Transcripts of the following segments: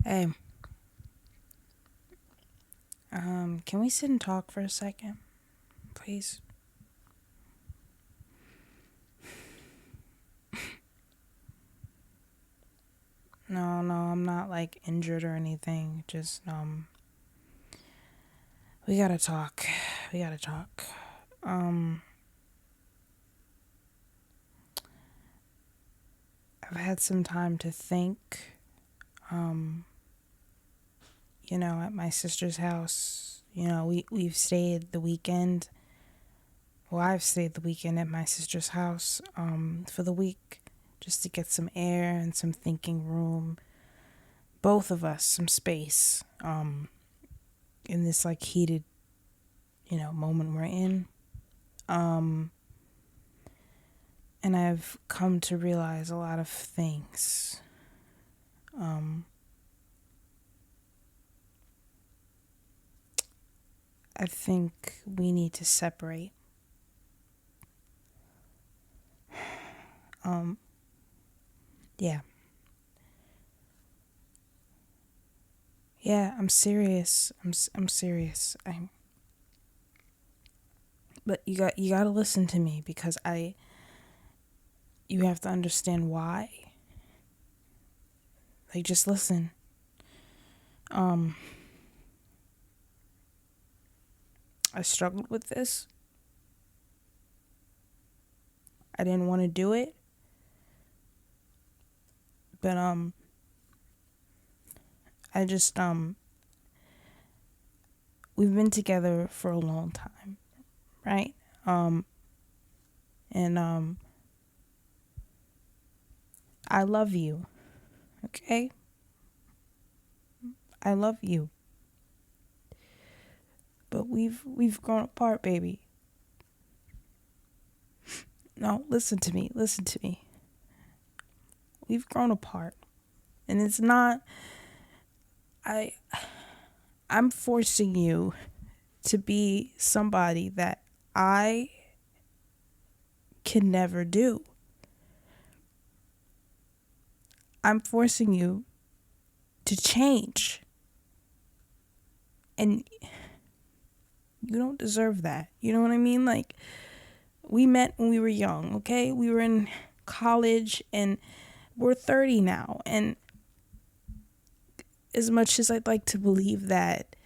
Hey, can we sit and talk for a second, please? No, no, I'm not like injured or anything. Just we gotta talk. We gotta talk. Um, I've had some time to think. Um, at my sister's house. We've stayed the weekend. Well, I've stayed the weekend at my sister's house. For the week, just to get some air and some thinking room. Both of us some space. In this like heated moment we're in. Um, and I've come to realize a lot of things. Um, I think we need to separate. Um, yeah, yeah, I'm serious. I'm serious. But you got to listen to me because you have to understand why. Like just listen. Um, I struggled with this. I didn't want to do it, but I just we've been together for a long time, right? Um, and I love you, okay? I love you. But we've grown apart, baby. No, listen to me. Listen to me. We've grown apart. And it's not I I'm forcing you to be somebody that I can never do. I'm forcing you to change. And you don't deserve that. You know what I mean? Like we met when we were young, okay? We were in college and we're 30 now. And as much as I'd like to believe that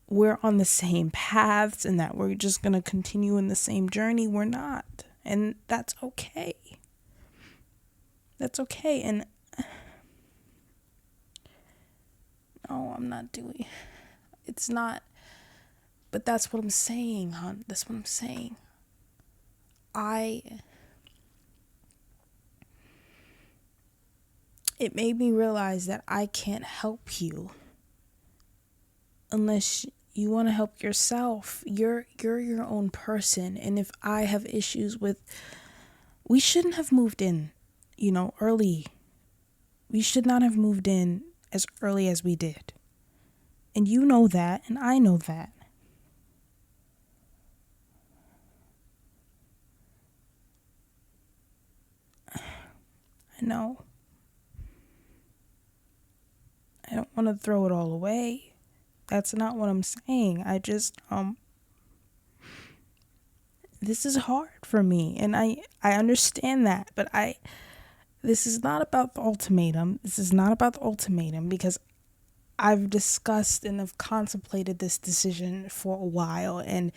we're on the same paths and that we're just going to continue in the same journey, we're not. And that's okay. That's okay. And no, I'm not doing it's not, but that's what I'm saying, hon. That's what I'm saying. I It made me realize that I can't help you unless you want to help yourself. You're your own person, and if I have issues with, we shouldn't have moved in, early. We should not have moved in as early as we did. And you know that, and I know that. I know. I don't want to throw it all away. That's not what I'm saying. I just this is hard for me, and I understand that, but this is not about the ultimatum. This is not about the ultimatum because I've discussed and have contemplated this decision for a while, and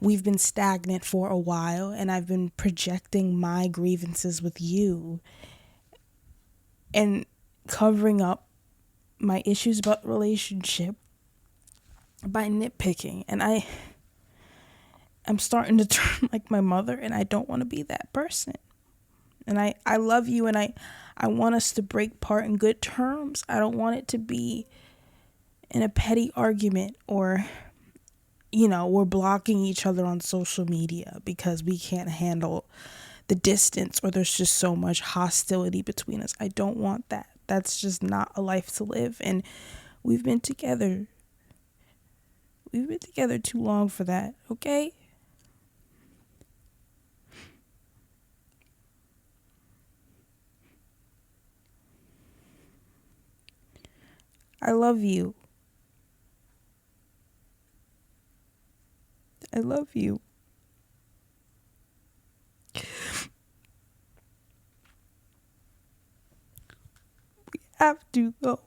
we've been stagnant for a while, and I've been projecting my grievances with you and covering up my issues about the relationship by nitpicking. And I'm starting to turn like my mother, and I don't want to be that person. And I love you, and I want us to break part in good terms. I don't want it to be in a petty argument or we're blocking each other on social media because we can't handle the distance or there's just so much hostility between us. I don't want that. That's just not a life to live. And we've been together. We've been together too long for that, okay? I love you. I love you. Have to though.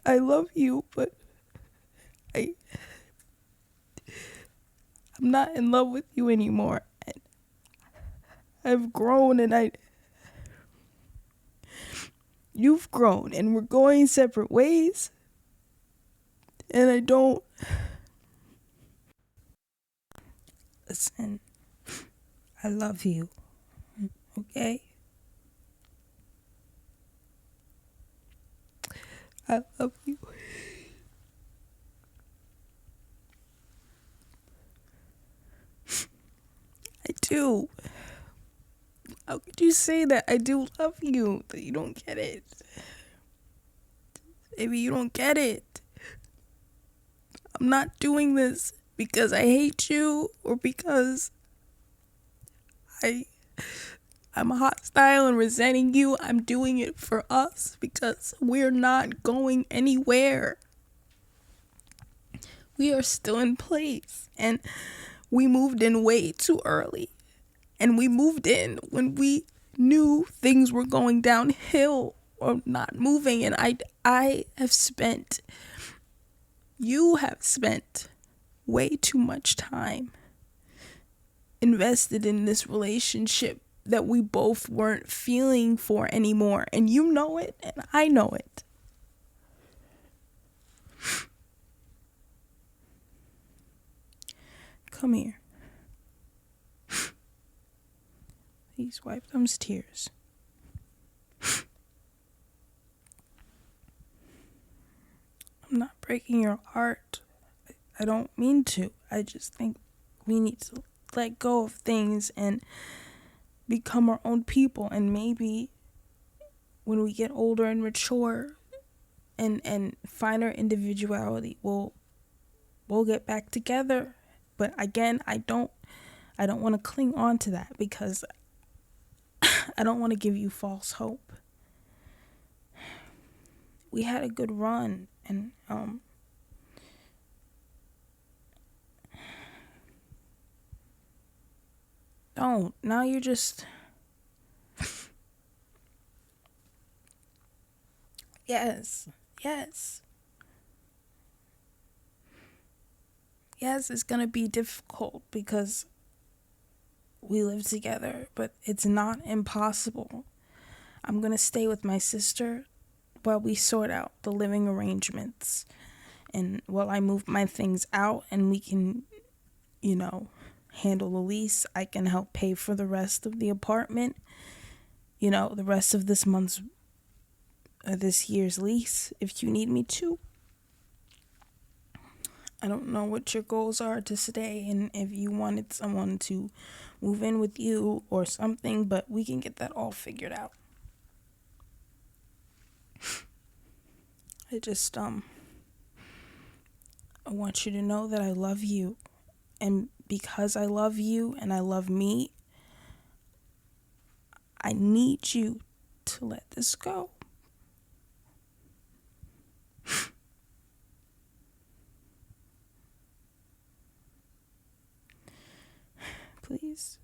I love you, but I I'm not in love with you anymore. And I've grown and you've grown and we're going separate ways. And I don't listen. I love you. Okay? I love you. I do. How could you say that? I do love you, that you don't get it? Maybe you don't get it. I'm not doing this because I hate you or because I I'm hostile and resenting you. I'm doing it for us because we're not going anywhere. We are still in place and we moved in way too early. And we moved in when we knew things were going downhill or not moving. And I have spent, you have spent way too much time invested in this relationship that we both weren't feeling for anymore. And you know it, and I know it. Come here. Please wipe those tears. I'm not breaking your heart. I don't mean to. I just think we need to let go of things and become our own people. And maybe when we get older and mature and find our individuality, we'll get back together. But again, I don't want to cling on to that because I don't want to give you false hope. We had a good run and don't. Now you're just yes. Yes. Yes, it's going to be difficult because we live together, but it's not impossible. I'm going to stay with my sister while we sort out the living arrangements and while I move my things out and we can, handle the lease. I can help pay for the rest of the apartment, the rest of this year's lease if you need me to. I don't know what your goals are to stay and if you wanted someone to move in with you or something, but we can get that all figured out. I want you to know that I love you. And because I love you and I love me, I need you to let this go. Please.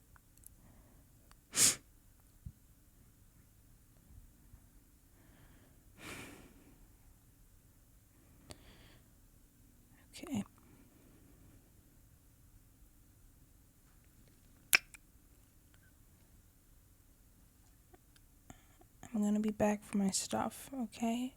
Okay. I'm gonna be back for my stuff, okay?